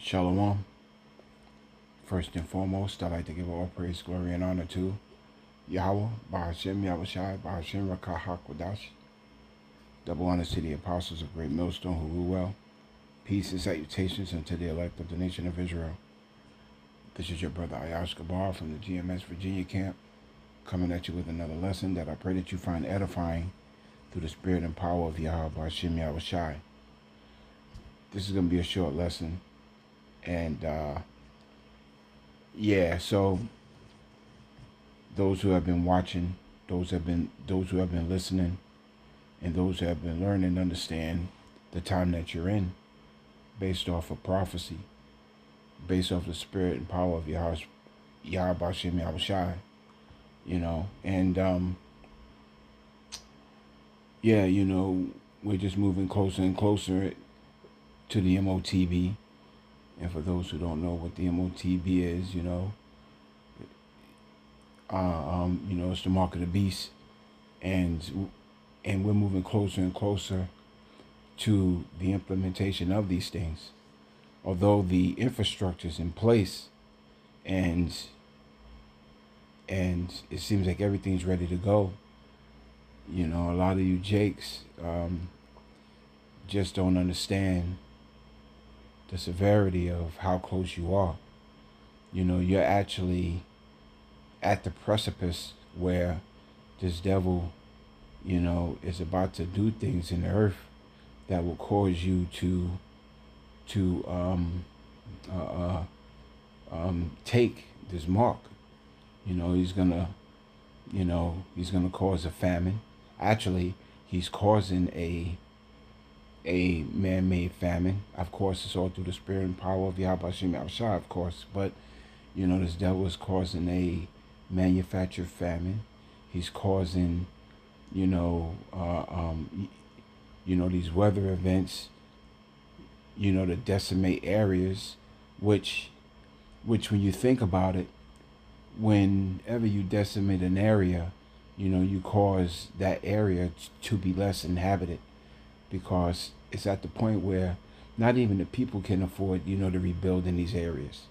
Shalom. First and foremost, I'd like to give all praise, glory, and honor to Yahweh, Bahashem, Yahushai, Bahashem, Rakahak, Wadash. Double honor to the apostles of Great Millstone who rule well. Peace and salutations unto the elect of the nation of Israel. This is your brother Ayash Gabar from the GMS Virginia camp, coming at you with another lesson that I pray that you find edifying through the spirit and power of Yahweh, Bahashem, Yahushai. This is going to be a short lesson, and so those who have been watching, those who have been listening, and those who have been learning, understand the time that you're in, based off of prophecy, based off the spirit and power of Yahweh Bashem Yahushai, and we're just moving closer and closer to the MOTB. And for those who don't know what the MOTB is, it's the mark of the beast, and we're moving closer and closer to the implementation of these things. Although the infrastructure is in place, and it seems like everything's ready to go, a lot of you Jakes just don't understand the severity of how close you are. You're actually at the precipice where this devil, is about to do things in the earth that will cause you to take this mark. He's gonna cause a famine. Actually, he's causing a man-made famine. Of course, it's all through the spirit and power of Yahweh Shem Yahushua, of course. But, this devil is causing a manufactured famine. He's causing, these weather events, to decimate areas, which when you think about it, whenever you decimate an area, you cause that area to be less inhabited, because it's at the point where not even the people can afford, to rebuild in these areas.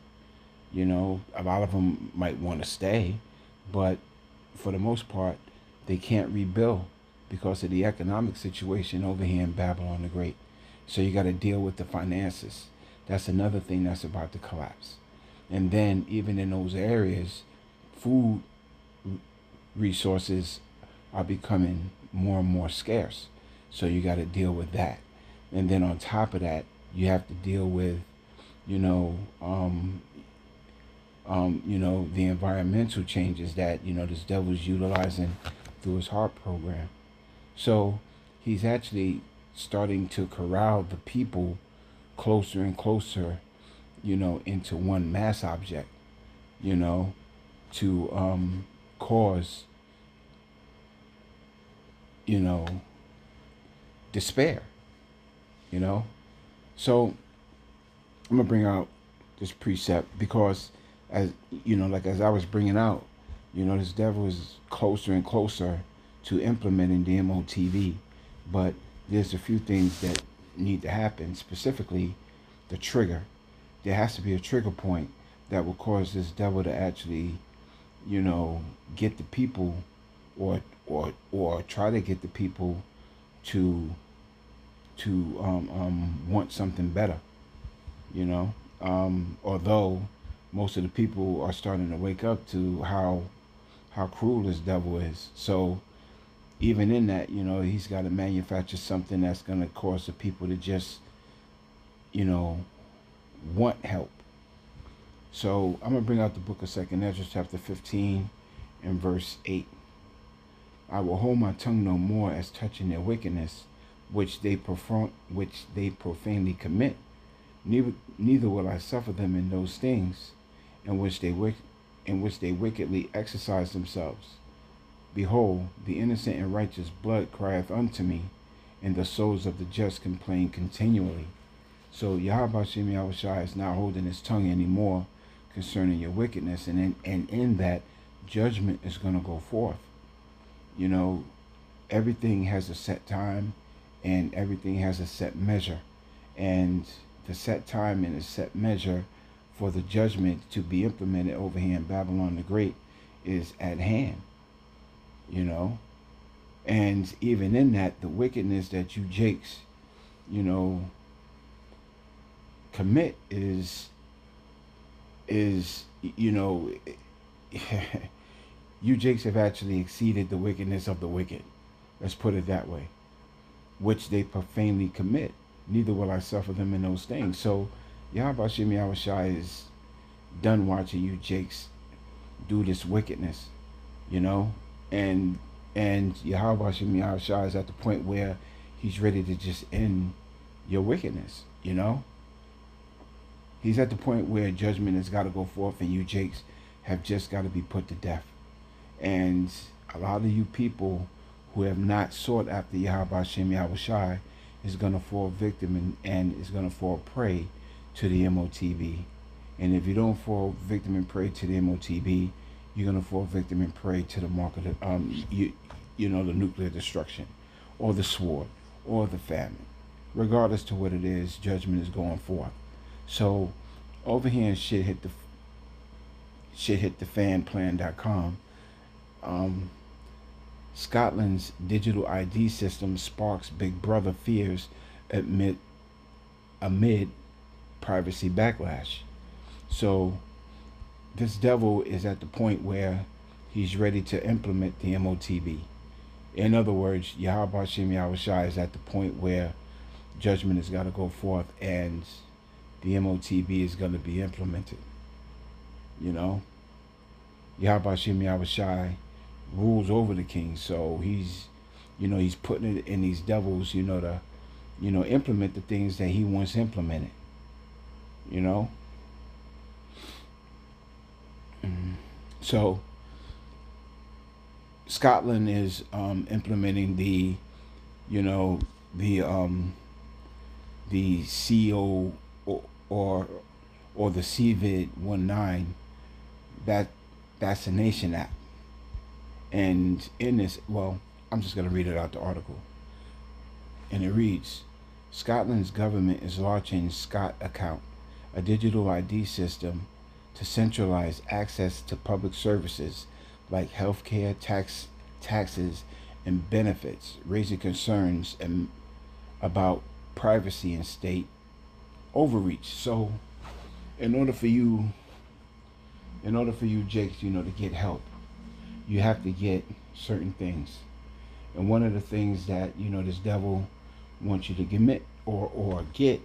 A lot of them might want to stay, but for the most part, they can't rebuild because of the economic situation over here in Babylon the Great. So you got to deal with the finances. That's another thing that's about to collapse. And then even in those areas, food resources are becoming more and more scarce. So you got to deal with that. And then on top of that, you have to deal with, the environmental changes that, this devil's utilizing through his heart program. So he's actually starting to corral the people closer and closer, into one mass object, to cause, despair, So I'm going to bring out this precept because, as I was bringing out, this devil is closer and closer to implementing the MOTV, but there's a few things that need to happen, specifically the trigger. There has to be a trigger point that will cause this devil to actually, get the people or try to get the people to want something better, although most of the people are starting to wake up to how cruel this devil is. So even in that, he's got to manufacture something that's going to cause the people to just, want help. So I'm going to bring out the book of 2nd Ezra chapter 15 and verse 8. I will hold my tongue no more as touching their wickedness, which they profanely commit. Neither will I suffer them in those things in which they wickedly exercise themselves. Behold, the innocent and righteous blood crieth unto me, and the souls of the just complain continually. So Yahweh Shem Yahushua is not holding his tongue anymore concerning your wickedness, and in that, judgment is going to go forth. Everything has a set time, and everything has a set measure. And the set time and the set measure for the judgment to be implemented over here in Babylon the Great is at hand, you know. And even in that, the wickedness that you jakes, you know, commit is you know, you jakes have actually exceeded the wickedness of the wicked. Let's put it that way. Which they profanely commit. Neither will I suffer them in those things. So Yahweh Shem Yahweh Shai is done watching you jakes do this wickedness, you know, and Yahweh Shem Yahweh Shai is at the point where he's ready to just end your wickedness, you know. He's at the point where judgment has got to go forth, and you jakes have just got to be put to death. And a lot of you people who have not sought after Yahweh Shem Yahweh Shai is going to fall victim and is going to fall prey to the MOTB. And if you don't fall victim and prey to the MOTB, you're going to fall victim and prey to the mark of the, you know, the nuclear destruction, or the sword, or the famine. Regardless to what it is, judgment is going forth. So over here in shithitthefan.com, Scotland's digital ID system sparks Big Brother fears amid privacy backlash. So this devil is at the point where he's ready to implement the MOTB. In other words, Yahweh Shem Yahweh Shai is at the point where judgment has got to go forth and the MOTB is going to be implemented. You know, Yahweh Shem Yahweh Shai rules over the king, so he's, you know, he's putting it in these devils, you know, to, you know, implement the things that he wants implemented. You know, so Scotland is implementing the, you know, the CO or the COVID-19 vaccination app. And in this, well, I'm just going to read it out the article. And it reads, Scotland's government is launching Scott Account, a digital ID system to centralize access to public services like healthcare, taxes, and benefits, raising concerns about privacy and state overreach. So, in order for you, Jakes, you know, to get help, you have to get certain things. And one of the things that, you know, this devil wants you to commit or get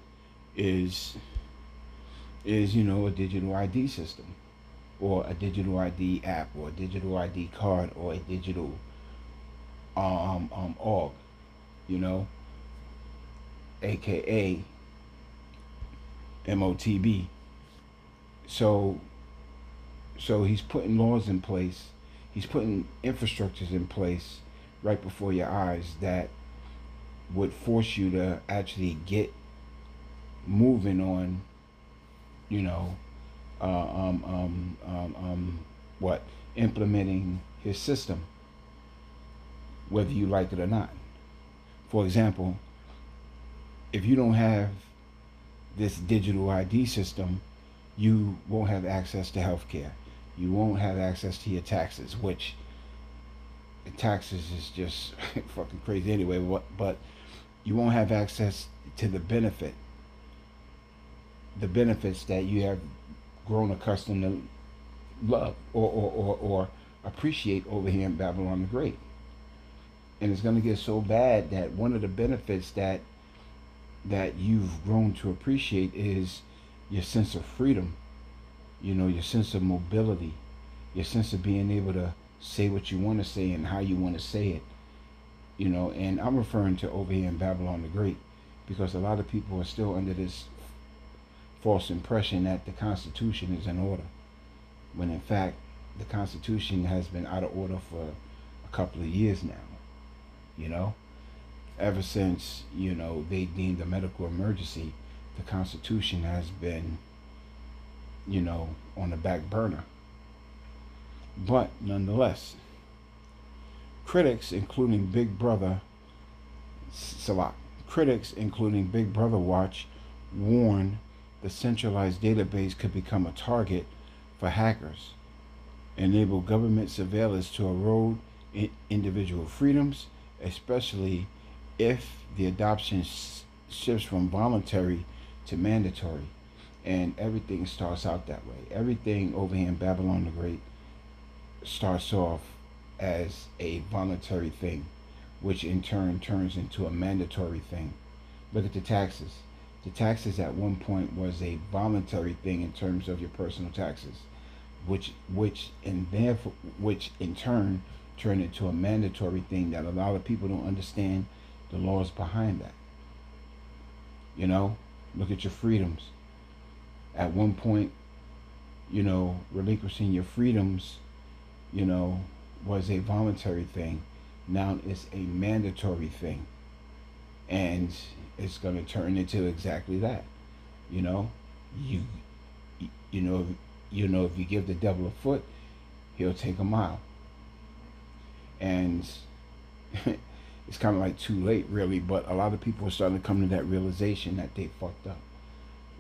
is, you know, a digital ID system, or a digital ID app, or a digital ID card, or a digital org, you know, aka MOTB. So he's putting laws in place, he's putting infrastructures in place right before your eyes that would force you to actually get moving on, you know, implementing his system, whether you like it or not. For example, if you don't have this digital ID system, you won't have access to healthcare. You won't have access to your taxes, which taxes is just fucking crazy anyway. But you won't have access to the benefits that you have grown accustomed to love or appreciate over here in Babylon the Great. And it's going to get so bad that one of the benefits that you've grown to appreciate is your sense of freedom, you know, your sense of mobility, your sense of being able to say what you want to say and how you want to say it, you know. And I'm referring to over here in Babylon the Great, because a lot of people are still under this false impression that the Constitution is in order, when in fact the Constitution has been out of order for a couple of years now, you know. Ever since, you know, they deemed a medical emergency, the Constitution has been, you know, on the back burner. But nonetheless, critics, including Big Brother Watch, warn the centralized database could become a target for hackers, enable government surveillance to erode individual freedoms, especially if the adoption shifts from voluntary to mandatory. And everything starts out that way. Everything over here in Babylon the Great starts off as a voluntary thing, which in turn turns into a mandatory thing. Look at the taxes. The taxes at one point was a voluntary thing in terms of your personal taxes, which in turn turned into a mandatory thing that a lot of people don't understand the laws behind that. You know, look at your freedoms. At one point, relinquishing your freedoms, you know, was a voluntary thing. Now it's a mandatory thing. And it's going to turn into exactly that. You know, you you know if you give the devil a foot, he'll take a mile. And it's kind of like too late, really. But a lot of people are starting to come to that realization that they fucked up.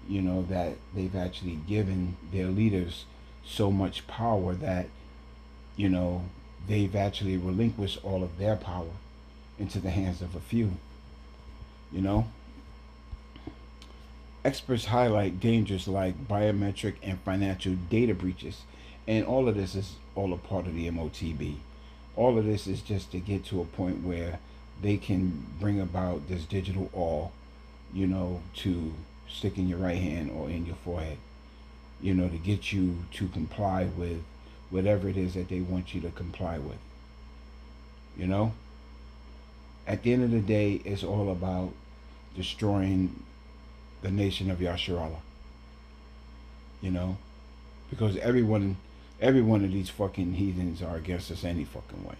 That they've actually given their leaders so much power that they've actually relinquished all of their power into the hands of a few. You know, experts highlight dangers like biometric and financial data breaches, and all of this is all a part of the MOTB. All of this is just to get to a point where they can bring about this digital all, to stick in your right hand or in your forehead, to get you to comply with whatever it is that they want you to comply with. You know, at the end of the day, it's all about destroying the nation of Yasharallah. You know, because every one of these fucking heathens are against us any fucking way.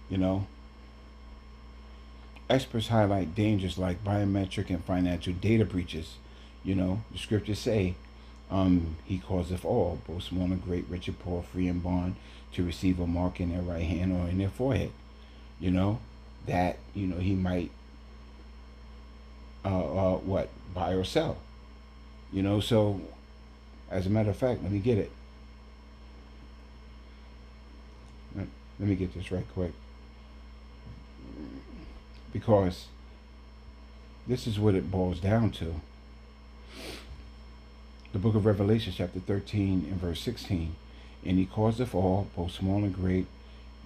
You know, experts highlight dangers like biometric and financial data breaches. The scriptures say, he causeth all, both small and great, rich and poor, free and bond, to receive a mark in their right hand or in their forehead. That he might buy or sell. So as a matter of fact, let me get it. Let me get this right quick, because this is what it boils down to. The book of Revelation, chapter 13 and verse 16. And he causeth all, both small and great,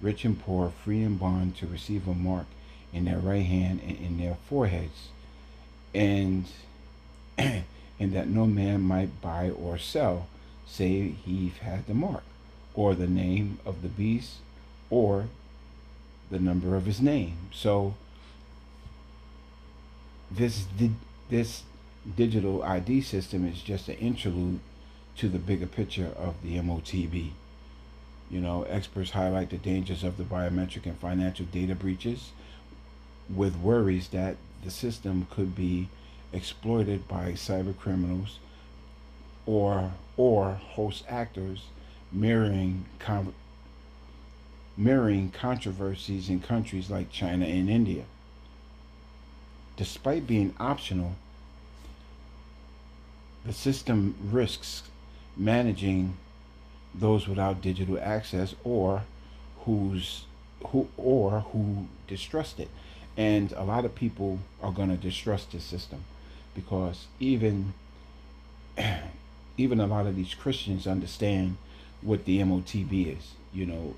rich and poor, free and bond, to receive a mark in their right hand and in their foreheads, and and that no man might buy or sell, save he had the mark, or the name of the beast, or the number of his name. So this digital ID system is just an interlude to the bigger picture of the MOTB. Experts highlight the dangers of the biometric and financial data breaches, with worries that the system could be exploited by cyber criminals or host actors, mirroring controversies in countries like China and India. Despite being optional, the system risks managing those without digital access or who distrust it. And a lot of people are going to distrust this system, because even a lot of these Christians understand what the MOTB is,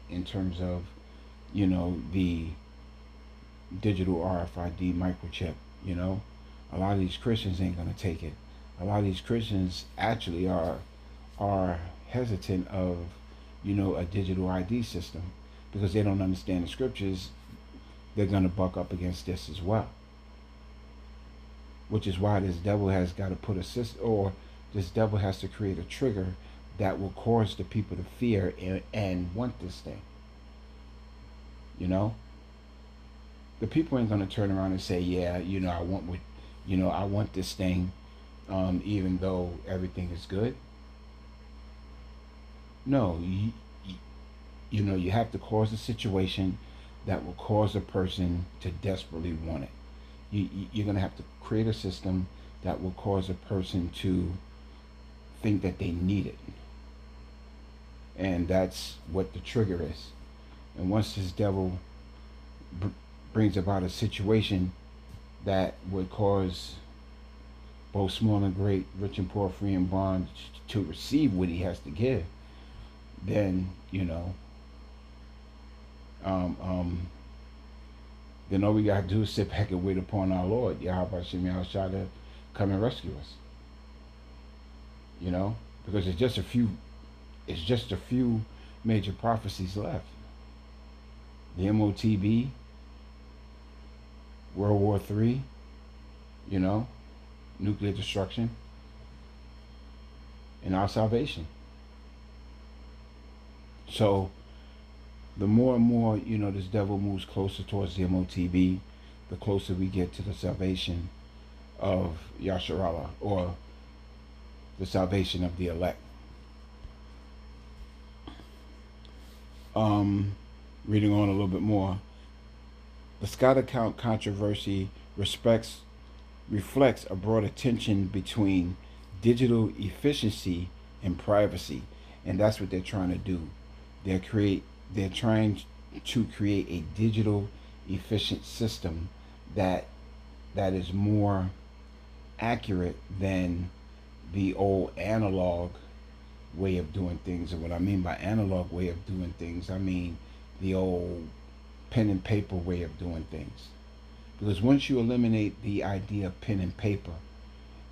in terms of, the digital RFID microchip. A lot of these Christians ain't going to take it. A lot of these Christians actually are hesitant of, a digital ID system, because they don't understand the scriptures. They're going to buck up against this as well. Which is why this devil has got to put a system, or this devil has to create a trigger that will cause the people to fear and want this thing. The people ain't going to turn around and say, yeah, I want this thing, even though everything is good. No, you have to cause a situation that will cause a person to desperately want it. You're going to have to create a system that will cause a person to think that they need it. And that's what the trigger is. And once this devil br- brings about a situation that would cause both small and great, rich and poor, free and bond to receive what he has to give, then, um, um, then all we got to do is sit back and wait upon our Lord, Yahweh Shem Yahushua, to come and rescue us. Because it's just a few major prophecies left. The MOTB, World War III, nuclear destruction, and our salvation. So the more and more, this devil moves closer towards the MOTB, the closer we get to the salvation of Yasharallah, or the salvation of the elect. Reading on a little bit more, the Scott account controversy reflects a broader tension between digital efficiency and privacy, and that's what they're trying to do. They're trying to create a digital efficient system that is more accurate than the old analog way of doing things. And what I mean by analog way of doing things, I mean the old pen and paper way of doing things. Because once you eliminate the idea of pen and paper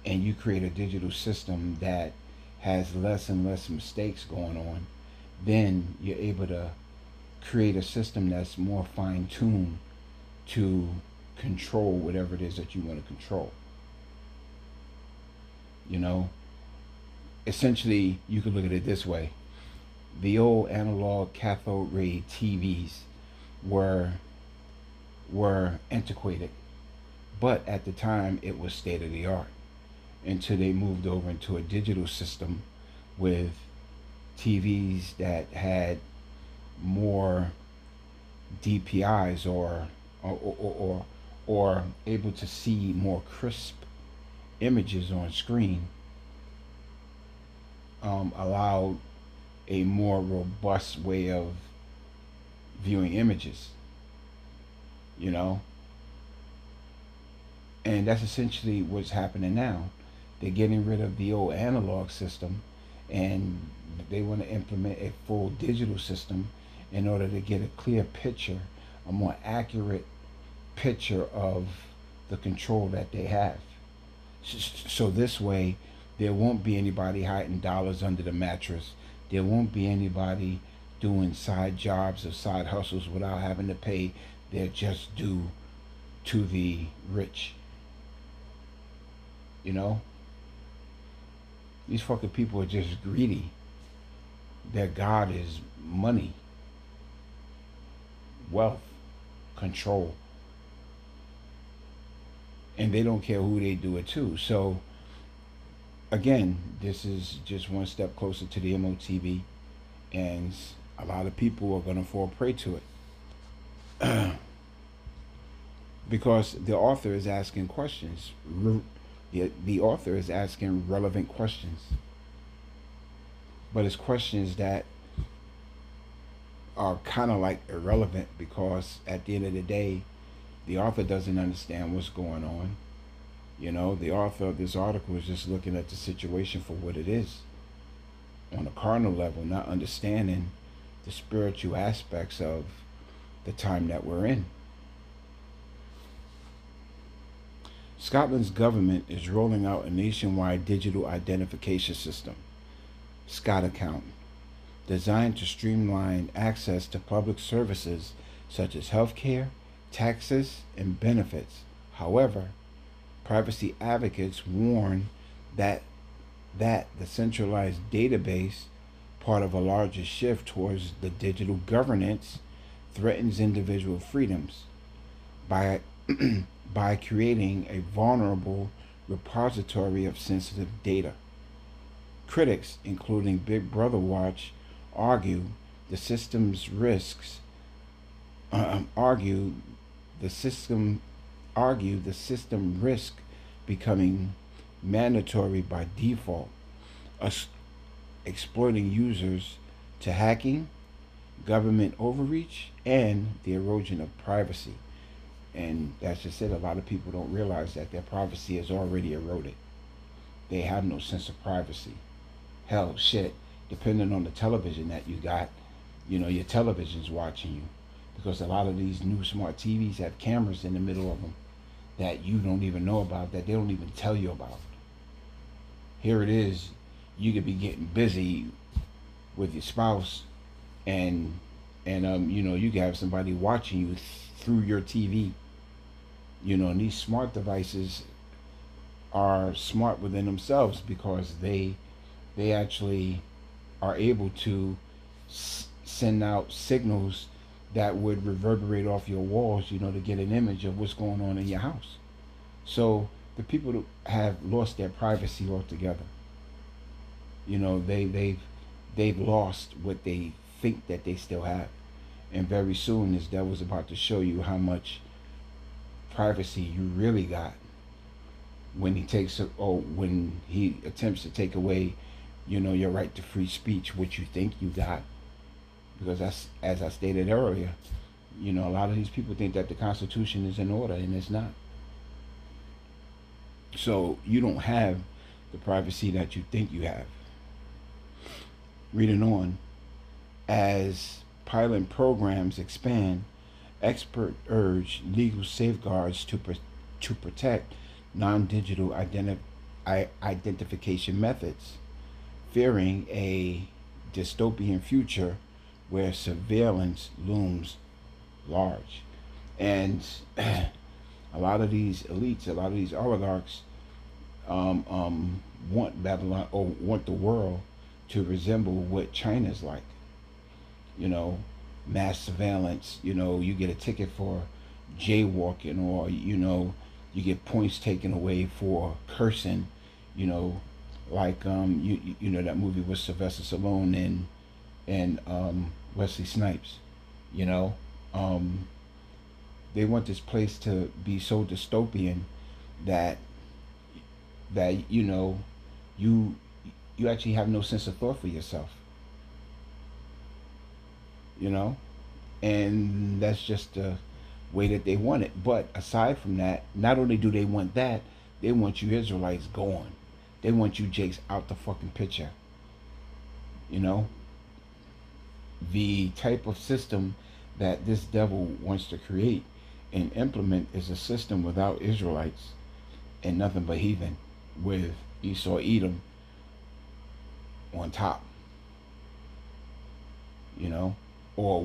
and you create a digital system that has less and less mistakes going on, then you're able to create a system that's more fine-tuned to control whatever it is that you want to control. Essentially, you could look at it this way. The old analog cathode ray TVs were antiquated, but at the time it was state of the art, until they moved over into a digital system with TVs that had more DPIs, or able to see more crisp images on screen, allowed a more robust way of viewing images, and that's essentially what's happening now. They're getting rid of the old analog system, and they want to implement a full digital system in order to get a clear picture, a more accurate picture of the control that they have. So this way, there won't be anybody hiding dollars under the mattress. There won't be anybody doing side jobs or side hustles without having to pay their just due to the rich. These fucking people are just greedy. Their God is money, wealth, control. And they don't care who they do it to. So again, this is just one step closer to the MOTB, and a lot of people are going to fall prey to it. Because the author is asking questions. The author is asking relevant questions. But it's questions that are kind of like irrelevant, because at the end of the day, the author doesn't understand what's going on. The author of this article is just looking at the situation for what it is on a carnal level, not understanding the spiritual aspects of the time that we're in. Scotland's government is rolling out a nationwide digital identification system, Scott Account, designed to streamline access to public services such as healthcare, taxes, and benefits. However, privacy advocates warn that the centralized database, part of a larger shift towards the digital governance, threatens individual freedoms by by creating a vulnerable repository of sensitive data. Critics, including Big Brother Watch, argue the system's risks. Argue the system risk becoming mandatory by default, exploiting users to hacking, government overreach, and the erosion of privacy. And that's just it. A lot of people don't realize that their privacy is already eroded. They have no sense of privacy. Hell, shit, depending on the television that you got, your television's watching you. Because a lot of these new smart TVs have cameras in the middle of them that you don't even know about, that they don't even tell you about. Here it is, you could be getting busy with your spouse, and you can have somebody watching you through your TV. And these smart devices are smart within themselves because they actually are able to send out signals that would reverberate off your walls, to get an image of what's going on in your house. So the people that have lost their privacy altogether. They've lost what they think that they still have, and very soon this devil's about to show you how much privacy you really got when when he attempts to take away, your right to free speech, what you think you got. Because that's, as I stated earlier, a lot of these people think that the Constitution is in order, and it's not. So you don't have the privacy that you think you have. Reading on, as pilot programs expand, experts urge legal safeguards to protect non-digital identification methods, fearing a dystopian future where surveillance looms large. And a lot of these elites, a lot of these oligarchs want Babylon, or want the world to resemble what China's like. Mass surveillance. You get a ticket for jaywalking, or you get points taken away for cursing. Like that movie with Sylvester Stallone and Wesley Snipes. They want this place to be so dystopian that you actually have no sense of thought for yourself. And that's just the way that they want it. But aside from that, not only do they want that, they want you Israelites gone. They want you Jakes out the fucking picture. The type of system that this devil wants to create and implement is a system without Israelites and nothing but heathen, with Esau Edom on top. Or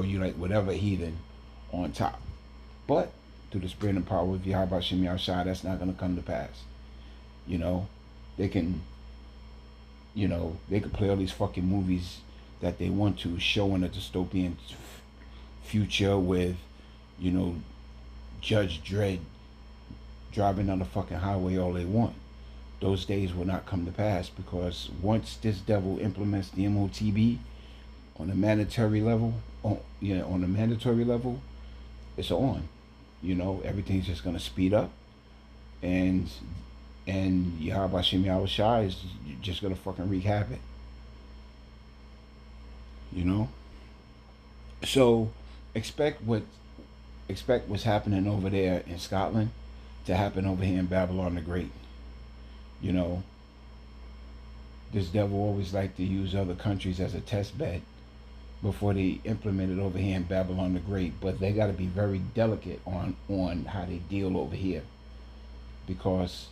like whatever heathen on top. But through the spirit and power of Yahweh Shem Yahushua, that's not going to come to pass. They can play all these fucking movies that they want to, showing a dystopian future with, Judge Dredd driving on the fucking highway all they want. Those days will not come to pass, because once this devil implements the MOTB on a mandatory level, it's on. Everything's just gonna speed up, and Yahweh Shem Yahushua is just gonna fucking wreak havoc. So expect what's happening over there in Scotland to happen over here in Babylon the Great. This devil always liked to use other countries as a test bed before they implement it over here in Babylon the Great. But they got to be very delicate on how they deal over here, because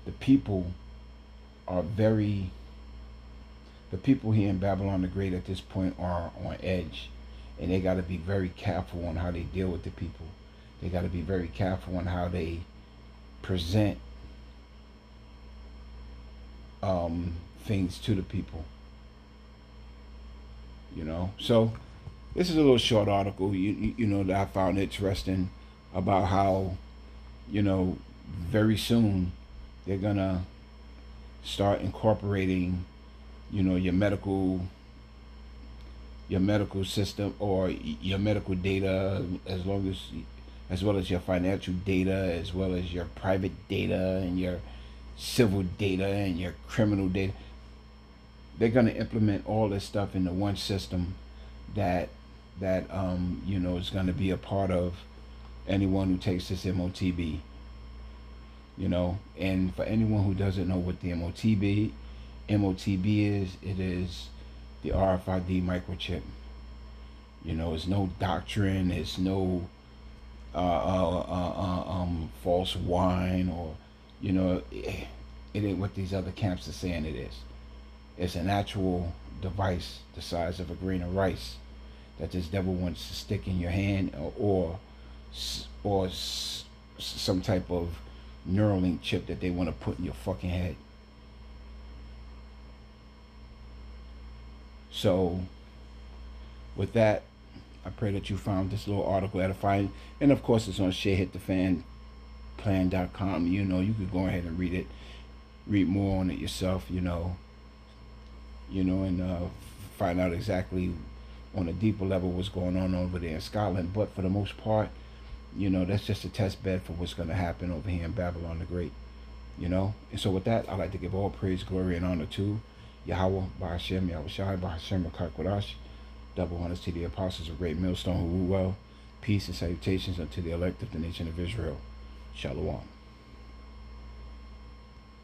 the people here in Babylon the Great at this point are on edge, and they got to be very careful on how they deal with the people. They got to be very careful on how they present things to the people. So this is a little short article, that I found interesting, about how, very soon they're gonna start incorporating, your medical system, or your medical data, as well as your financial data, as well as your private data and your civil data and your criminal data. They're going to implement all this stuff into one system that is going to be a part of anyone who takes this MOTB. And for anyone who doesn't know what the MOTB is, it is the RFID microchip. It's no doctrine, it's no false wine, or it ain't what these other camps are saying it is. It's an actual device the size of a grain of rice that this devil wants to stick in your hand, or some type of Neuralink chip that they want to put in your fucking head. So, with that, I pray that you found this little article edifying. And of course, it's on ShareHitTheFanPlan.com. You could go ahead and read it, read more on it yourself, and find out exactly on a deeper level what's going on over there in Scotland. But for the most part, that's just a test bed for what's going to happen over here in Babylon the Great. And so with that, I'd like to give all praise, glory, and honor to Yahweh, Bahashem, Yahweh Shai, Bahashem, Rakak Kodash. Double honors to the apostles of Great Millstone who rule well. Peace and salutations unto the elect of the nation of Israel. Shalom.